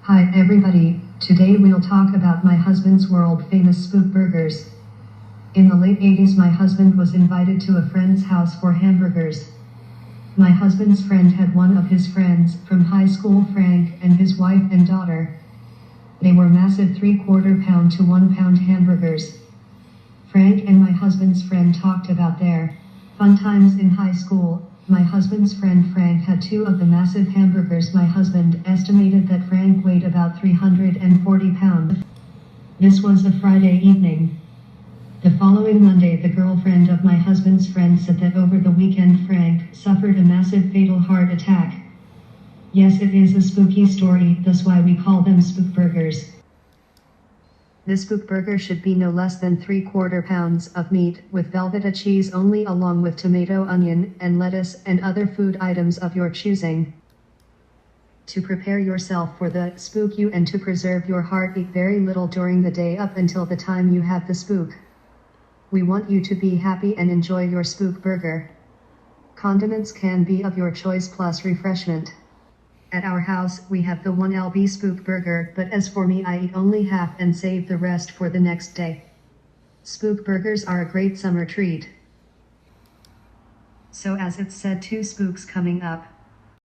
Hi everybody, today we'll talk about my husband's world famous Spookburgers. In the late 80s my husband was invited to a friend's house for hamburgers. My husband's friend had one of his friends from high school, Frank, and his wife and daughter. They were massive 3/4 pound to 1 pound hamburgers. Frank and my husband's friend talked about their fun times in high school. My husband's friend Frank had 2 of the massive hamburgers. My husband estimated that Frank weighed about 340 pounds. This was a Friday evening. The following Monday, the girlfriend of my husband's friend said that over the weekend Frank suffered a massive fatal heart attack. Yes, it is a spooky story, that's why we call them Spookburgers. This Spookburger should be no less than 3/4 pounds of meat, with Velveeta cheese only, along with tomato, onion, and lettuce, and other food items of your choosing. To prepare yourself for the spook you and to preserve your heart, eat very little during the day up until the time you have the spook. We want you to be happy and enjoy your Spookburger. Condiments can be of your choice plus refreshment. At our house, we have the 1lb Spookburger, but as for me, I eat only half and save the rest for the next day. Spookburgers are a great summer treat. So as it's said, 2 spooks coming up.